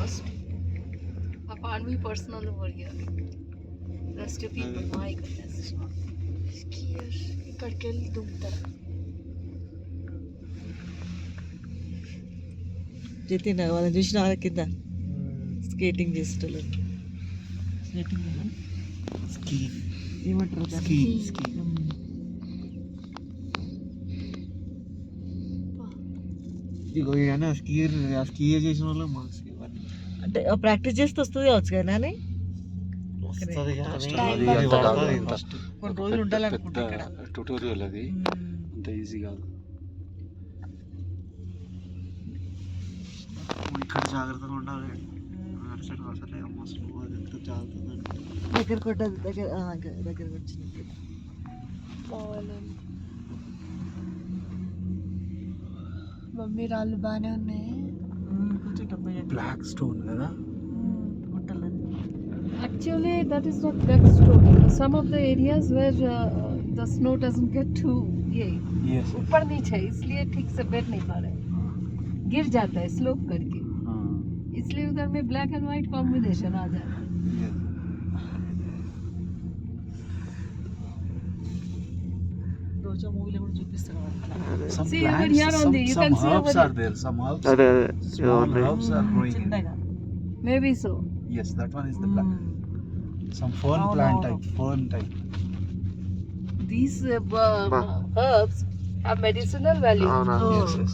lost a army personnel over here. Rest of people, my goodness. Skiers, ఇక్కడికి వెళ్ళి దుంకుతారు. జతిన్ వాళ్ళని చూసిన వాళ్ళ కింద స్కేటింగ్ చేసేటోళ్ళు. స్కేటింగ్ ఏమంటారు? ఇగో ఇవన్నీ స్కీ చేసిన వాళ్ళు మాకు ఇవన్నీ అంటే ప్రాక్టీస్ చేస్తే వస్తుంది కావచ్చు కదా అని వస్తుంది కొన్ని రోజులు ఉండాలనుకుంటా ఇక్కడ. ట్యూటోరియల్ అది అంత ఈజీ కాదు. ఇక్కడ జాగ్రత్తగా ఉండాలి. అసలు అసలే అసలు ఎంత జాగ్రత్తగా దగ్గర కొట్టదు దగ్గర వచ్చినప్పుడు మమ్మీ రాళ్ళు బాగానే ఉన్నాయి. కొంచెం డబ్బు బ్లాక్ స్టోన్ కదా. Actually, that is not black stone. Some of the areas where the snow doesn't get too Yes. ऊपर नीचे, इसलिए ठीक से बैठ नहीं पा रहे, गिर जाता है स्लोप करके, इसलिए उधर में ब्लैक एंड व्हाइट कॉम्बिनेशन आ जाता है. రోజా మూవీలో కూడా చూపిస్తారు. Some See, plants, over here only, you can some see herbs over are there. Some herbs. అదే Small herbs are growing. in- చిన్నగా Maybe so. Yes, that one is the black. Some fern Oh, plant no. type. Fern type. These herbs have medicinal value. అవునా? Oh. Yes, yes.